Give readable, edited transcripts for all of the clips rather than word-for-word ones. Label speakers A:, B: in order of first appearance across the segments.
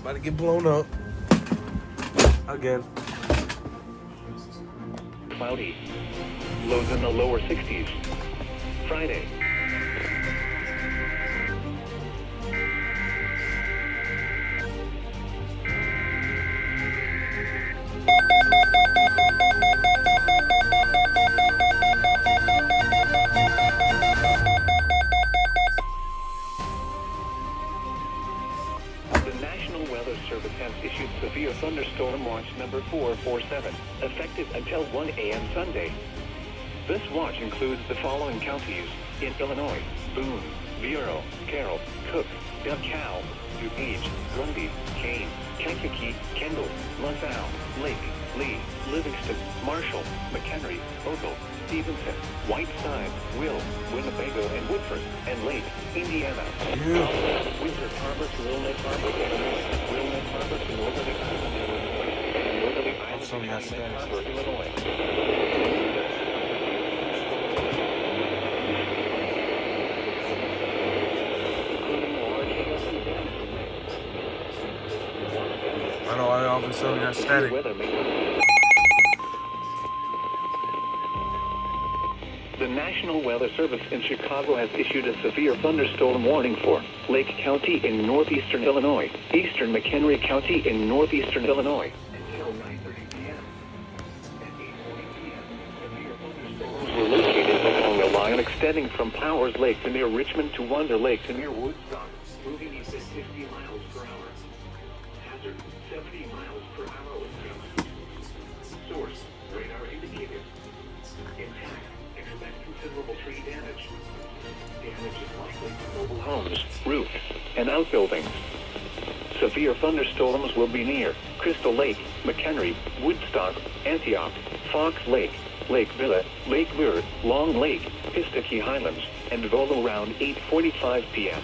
A: About to get blown up. Again.
B: Cloudy. Lows in the lower 60s. Friday. The National Weather Service has issued severe thunderstorm watch number 447, effective until 1 a.m. Sunday. This watch includes the following counties in Illinois: Boone, Vero, Carroll, Cook, DeKalb, DuPage, Grundy, Kane, Kankakee, Kendall, LaSalle, Lake, Lee, Livingston, Marshall, McHenry, Ogle, Stevenson, Whiteside, Will, Winnebago and Woodford, and Lake, Indiana. Winter Harbor to Wilmette Harbor, Illinois. Wilmette Harbor to Northerly Island, Illinois. Northerly Island, Harbor, Illinois.
A: I know I all of a sudden got static.
B: The National Weather Service in Chicago has issued a severe thunderstorm warning for Lake County in northeastern Illinois, eastern McHenry County in northeastern Illinois. Until 9:30 p.m. At 8:40 p.m., severe thunderstorms were located along a line extending from Powers Lake to near Richmond to Wonder Lake to near Woodstock, moving east at 50 miles per hour. Hazard, 70 miles per hour with gust. Source, radar indicated. Impact, expect considerable tree damage. Damage is likely to mobile homes, roofs, and outbuildings. Severe thunderstorms will be near Crystal Lake, McHenry, Woodstock, Antioch, Fox Lake, Lake Villa, Lake Muir, Long Lake, Pistakee Highlands, and Volo around 8:45 p.m.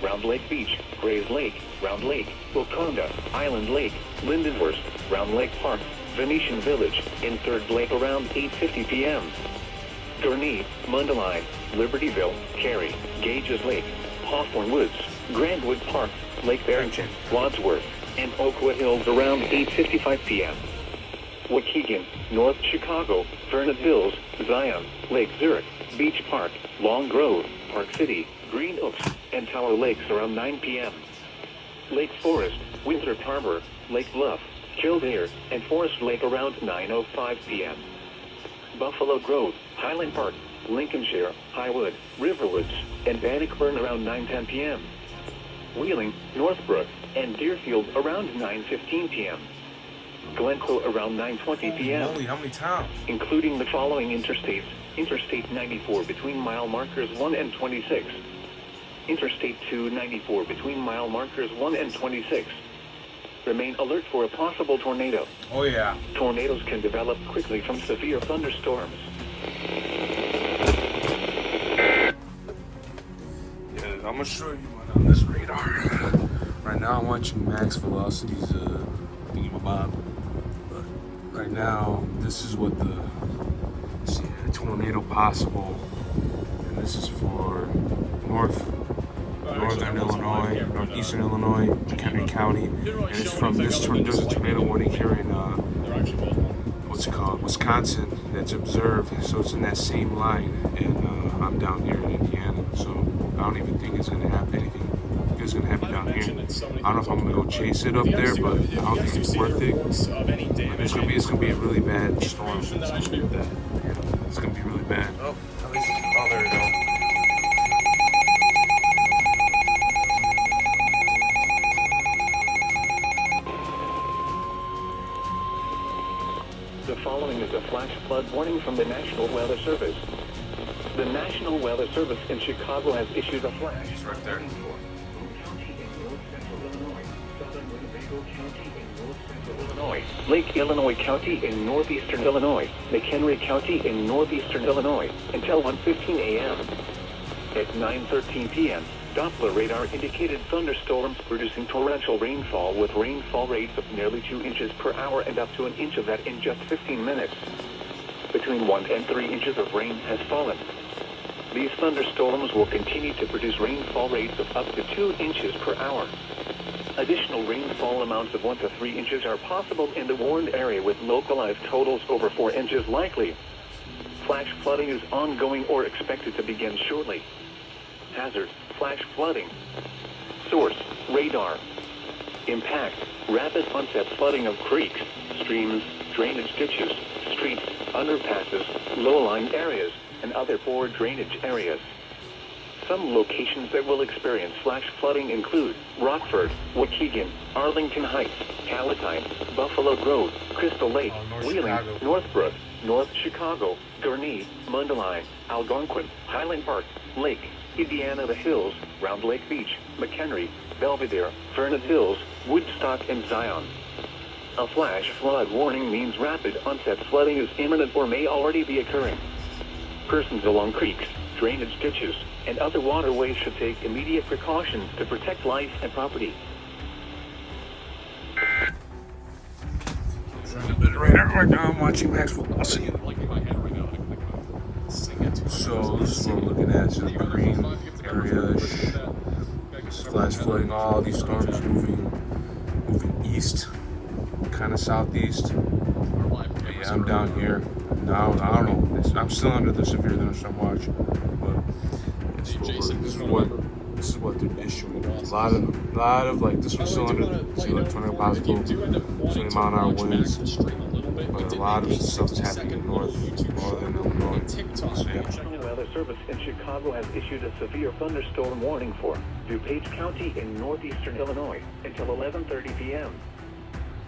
B: Round Lake Beach, Grays Lake, Round Lake, Wakonda, Island Lake, Lindenhurst, Round Lake Park, Venetian Village, and Third Lake around 8:50 p.m. Gurnee, Mundelein, Libertyville, Cary, Gages Lake, Hawthorne Woods, Grandwood Park, Lake Barrington, Wadsworth, and Oakwood Hills around 8:55 p.m. Waukegan, North Chicago, Vernon Hills, Zion, Lake Zurich, Beach Park, Long Grove, Park City, Green Oaks, and Tower Lakes around 9 p.m. Lake Forest, Winthrop Harbor, Lake Bluff, Kildare, and Forest Lake around 9:05 p.m. Buffalo Grove, Highland Park, Lincolnshire, Highwood, Riverwoods, and Bannockburn around 9:10 p.m. Wheeling, Northbrook, and Deerfield around 9:15 p.m. Glencoe around 9:20 p.m.
A: Holy, how many times?
B: Including the following interstates: Interstate 94 between mile markers 1 and 26. Interstate 294 between mile markers 1 and 26. Remain alert for a possible tornado.
A: Oh yeah.
B: Tornadoes can develop quickly from severe thunderstorms.
A: Yeah, I'm gonna show you on this radar. Right now I'm watching max velocities thingamabob. But right now this is what see a tornado possible. And this is for northern Illinois, northeastern Illinois, McHenry County, and it's from this there's a tornado warning here in what's it called, Wisconsin, that's observed, so it's in that same line, and I'm down here in Indiana, so I don't even think it's gonna happen anything. I think it's gonna happen down here. I don't know if I'm gonna go chase it up there, but I don't think it's worth it. But it's gonna be a really bad storm. It's gonna be really bad. Oh, at least there we go.
B: The following is a flash flood warning from the National Weather Service. The National Weather Service in Chicago has issued a flash.
A: He's right there.
B: County in north central Illinois, southern Winnebago County in north central Illinois, Lake Illinois County in northeastern Illinois, McHenry County in northeastern Illinois, until 1:15 a.m. At 9:13 p.m., Doppler radar indicated thunderstorms producing torrential rainfall with rainfall rates of nearly 2 inches per hour and up to an inch of that in just 15 minutes. Between 1 and 3 inches of rain has fallen. These thunderstorms will continue to produce rainfall rates of up to 2 inches per hour. Additional rainfall amounts of 1 to 3 inches are possible in the warned area, with localized totals over 4 inches likely. Flash flooding is ongoing or expected to begin shortly. Hazard: flash flooding. Source: radar. Impact: rapid onset flooding of creeks, streams, drainage ditches, streets, underpasses, low-lying areas, and other poor drainage areas. Some locations that will experience flash flooding include Rockford, Waukegan, Arlington Heights, Palatine, Buffalo Grove, Crystal Lake,
A: North
B: Wheeling,
A: Chicago.
B: Northbrook, North Chicago, Gurnee, Mundelein, Algonquin, Highland Park, Lake, Indiana the Hills, Round Lake Beach, McHenry, Belvedere, Furnace Hills, Woodstock, and Zion. A flash flood warning means rapid onset flooding is imminent or may already be occurring. Persons along creeks, drainage ditches, and other waterways should take immediate precautions to protect life and property.
A: Right now I'm watching Max football. So this is what I'm looking at. So the green area, flash flooding. All these storms moving east, kind of southeast. But yeah, I'm down here. Now I don't know. I'm still under the severe thunderstorm watch, but this is what they're issuing. A lot of like this one's still under the tornado possible, 20-mile-an-hour winds. But a lot of stuff's happening in northern Illinois. So, yeah.
B: National Weather Service in Chicago has issued a severe thunderstorm warning for DuPage County in northeastern Illinois until 11:30 p.m.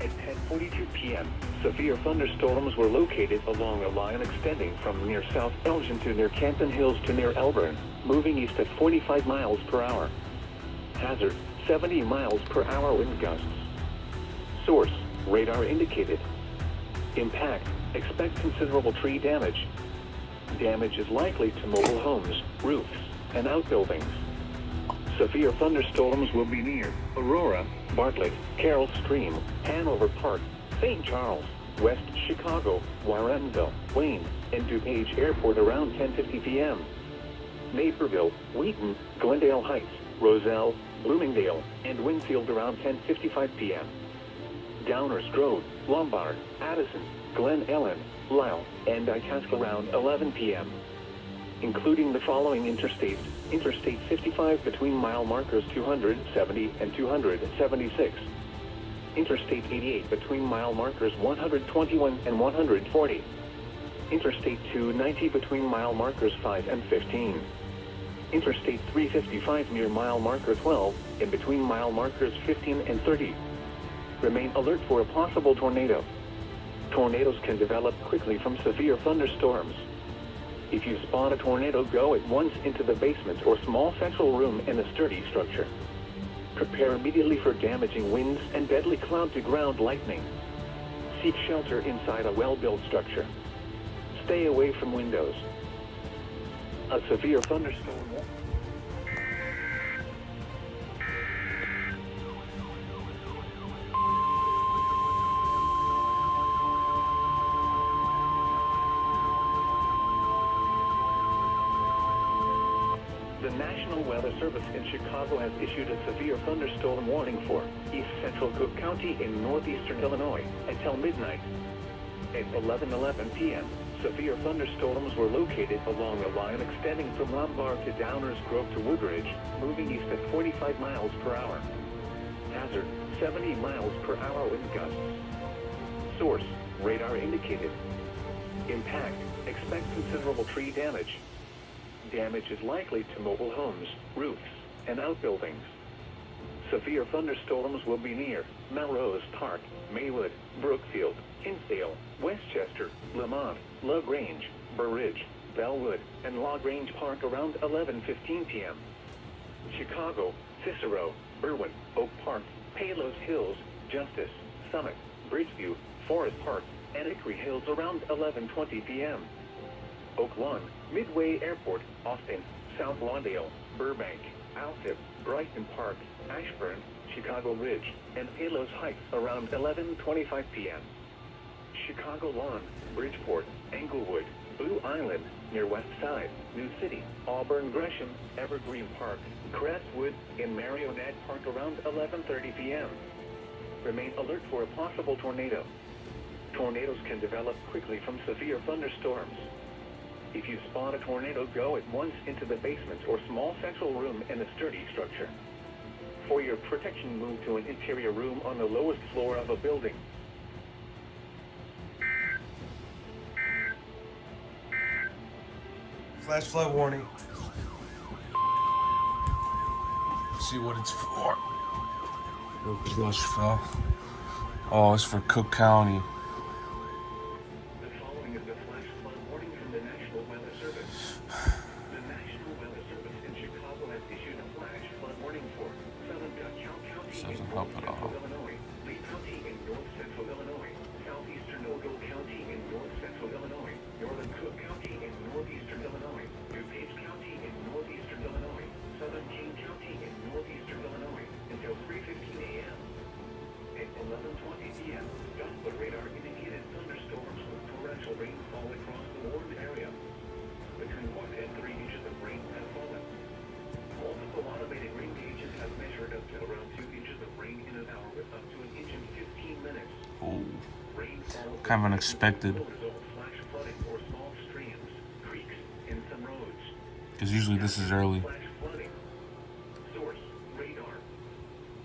B: At 10:42 p.m., severe thunderstorms were located along a line extending from near South Elgin to near Canton Hills to near Elburn, moving east at 45 miles per hour. Hazard: 70 miles per hour wind gusts. Source: radar indicated. Impact: expect considerable tree damage. Damage is likely to mobile homes, roofs, and outbuildings. Severe thunderstorms will be near Aurora, Bartlett, Carroll Stream, Hanover Park, St. Charles, West Chicago, Warrenville, Wayne, and DuPage Airport around 10:50 p.m. Naperville, Wheaton, Glendale Heights, Roselle, Bloomingdale, and Winfield around 10:55 p.m. Downers Grove, Lombard, Addison, Glen Ellen, Lisle, and Itasca around 11 p.m. Including the following interstates: Interstate 55 between mile markers 270 and 276. Interstate 88 between mile markers 121 and 140. Interstate 290 between mile markers 5 and 15. Interstate 355 near mile marker 12 and between mile markers 15 and 30. Remain alert for a possible tornado. Tornadoes can develop quickly from severe thunderstorms. If you spot a tornado, go at once into the basement or small central room in a sturdy structure. Prepare immediately for damaging winds and deadly cloud-to-ground lightning. Seek shelter inside a well-built structure. Stay away from windows. A severe thunderstorm. The National Weather Service in Chicago has issued a severe thunderstorm warning for East Central Cook County in northeastern Illinois until midnight. At 11:11 p.m., severe thunderstorms were located along a line extending from Lombard to Downers Grove to Woodridge, moving east at 45 miles per hour. Hazard: 70 miles per hour wind gusts. Source: radar indicated. Impact: expect considerable tree damage. Damage is likely to mobile homes, roofs, and outbuildings. Severe thunderstorms will be near Melrose Park, Maywood, Brookfield, Hinsdale, Westchester, Lamont, LaGrange, Burridge, Bellwood, and LaGrange Park around 11:15 p.m. Chicago, Cicero, Berwyn, Oak Park, Palos Hills, Justice, Summit, Bridgeview, Forest Park, and Hickory Hills around 11:20 p.m. Oak Lawn, Midway Airport, Austin, South Lawndale, Burbank, Alsip, Brighton Park, Ashburn, Chicago Ridge, and Palos Heights around 11:25 p.m. Chicagoland, Bridgeport, Englewood, Blue Island, near West Side, New City, Auburn Gresham, Evergreen Park, Crestwood, and Marionette Park around 11:30 p.m. Remain alert for a possible tornado. Tornadoes can develop quickly from severe thunderstorms. If you spot a tornado, go at once into the basement or small central room in a sturdy structure. For your protection, move to an interior room on the lowest floor of a building.
A: Flash flood warning. Let's see what it's for. No plush fell. Oh, it's for Cook County.
B: The following is a flash flood warning from the National Weather Service. The National Weather Service in Chicago has issued a flash flood warning for Southern County
A: Doesn't
B: in
A: help
B: north
A: at all.
B: central Illinois, Lee County in north central Illinois, southeastern Ogle County in north central Illinois, northern Cook County in northeastern Illinois, DuPage County in northeastern Illinois, southern King County in northeastern Illinois until 3:15 a.m. At 11:20 p.m., Doppler radar indicated thunderstorms with torrential rainfall across the warned area. Between 1 and 3 inches of rain have fallen. Multiple automated rain gauges have measured up to around 2 inches of rain in an hour with up to an inch in 15 minutes.
A: Oh,
B: Rainfall
A: kind of unexpected.
B: will result in flash flooding or small streams, creeks, and some roads.
A: Because usually this is early.
B: Flash flooding. Source, radar.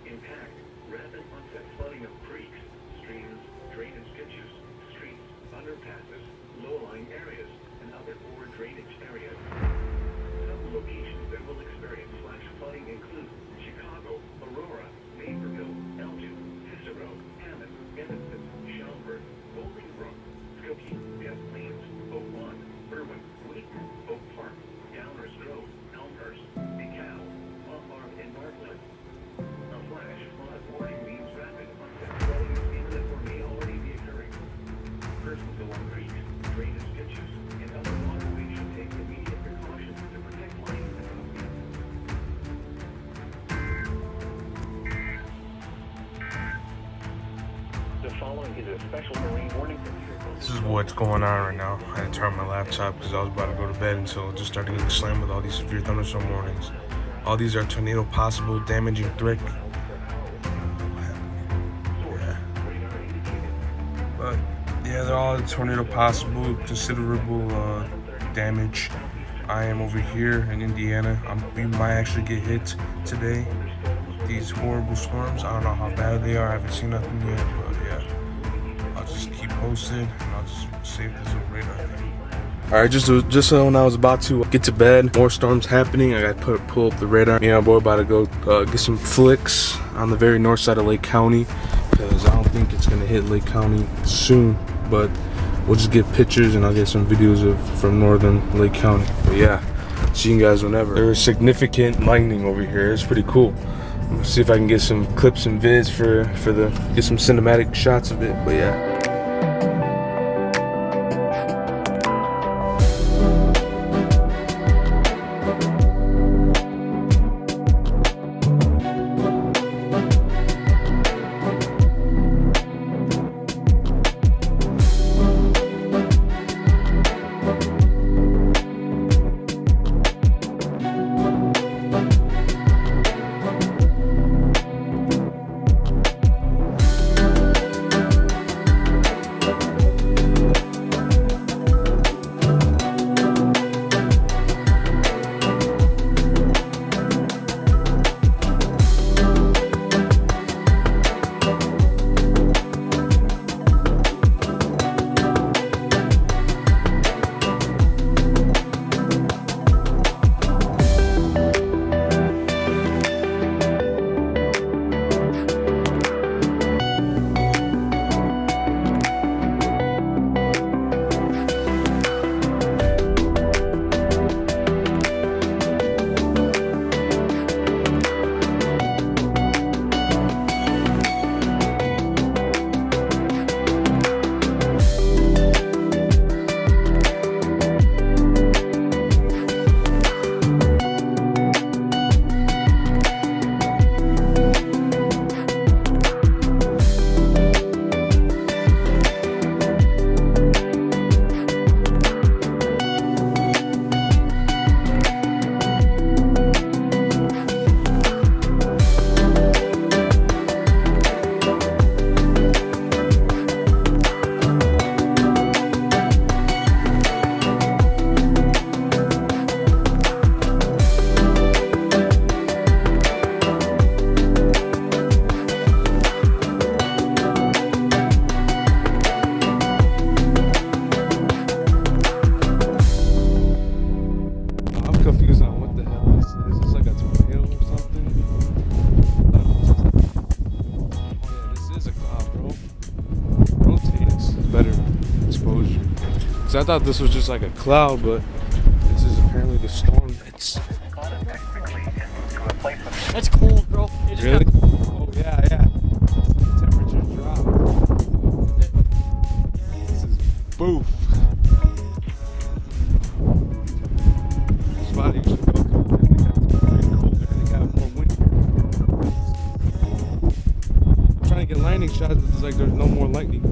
B: Impact, rapid onset flooding of creeks, streams, drainage ditches, streets, underpasses, low-lying areas, and other poor drainage areas. Some locations that will experience flash flooding include Chicago, Aurora, Naperville, Elgin, Cicero, Hammond, Evanston, Schaumburg, Bolingbrook, Skokie, Des Plaines, Oak Lawn, Berwyn, Wheaton, Oak Park, Downers Grove, Elmhurst, DeKalb, Lombard, and Bartlett. A flash flood warning means rapid onset flooding is imminent or may already be occurring. Persons along creeks, drainage ditches, and other waterways should take immediate precautions to protect life and property. The following is a special marine warning from
A: This is what's going on right now. I had to turn my laptop because I was about to go to bed until it just started getting slammed with all these severe thunderstorm warnings. All these are tornado possible, damaging threat. Yeah. But yeah, they're all tornado possible, considerable damage. I am over here in Indiana. We might actually get hit today. These horrible storms. I don't know how bad they are. I haven't seen nothing yet, but yeah. I'll just keep posted and I'll just save this little radar thing. Alright, just so when I was about to get to bed, more storms happening. I got to pull up the radar. Me and my boy about to go get some flicks on the very north side of Lake County because I don't think it's gonna hit Lake County soon, but we'll just get pictures and I'll get some videos from northern Lake County. But yeah, see you guys whenever. There's significant lightning over here. It's pretty cool. I'm gonna see if I can get some clips and vids get some cinematic shots of it. But yeah. Cause I thought this was just like a cloud, but this is apparently the storm.
C: It's cold, bro. It just
A: Really?
C: got-
A: Oh yeah, yeah. Temperature drop. This is boof. Spot usually goes pretty cold. They got more wind. I'm trying to get lightning shots, but it's like there's no more lightning.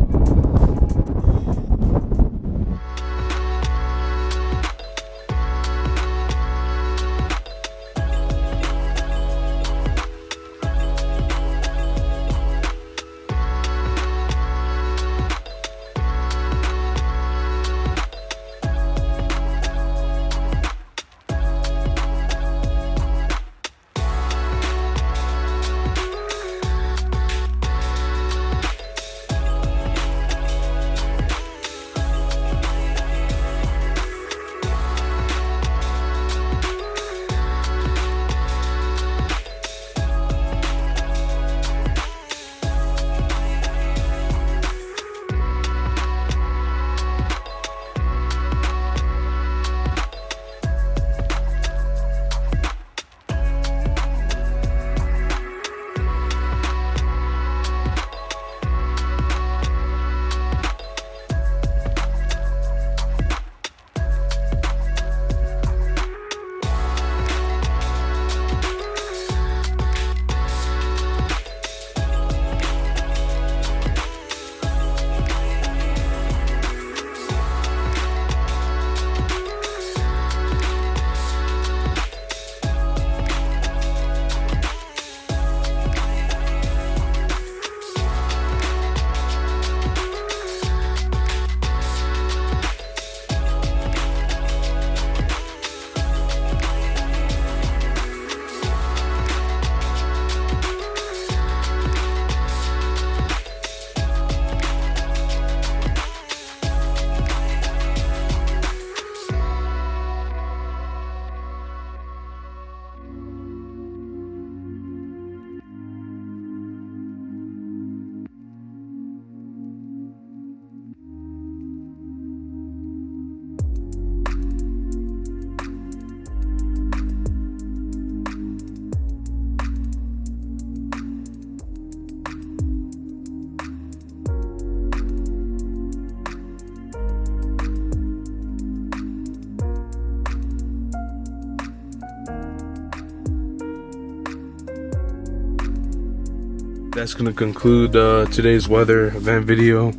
A: That's gonna conclude today's weather event video.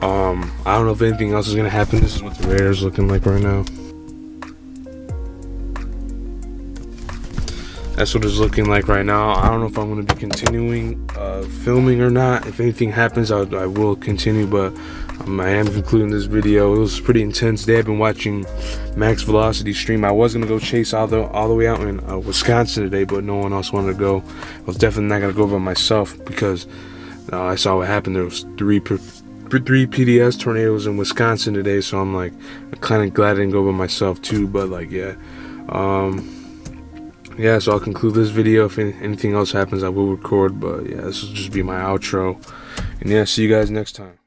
A: I don't know if anything else is gonna happen. This is what the radar is looking like right now. That's what it's looking like right now. I don't know if I'm gonna be continuing filming or not. If anything happens, I will continue, but I am concluding this video. It was pretty intense day. I've been watching Max Velocity stream. I was gonna go chase all the way out in Wisconsin today, but no one else wanted to go. I was definitely not gonna go by myself because I saw what happened. There was three PDS tornadoes in Wisconsin today, so I'm like kind of glad I didn't go by myself too. But like yeah, so I'll conclude this video. If anything else happens, I will record, but yeah, this will just be my outro, and yeah, see you guys next time.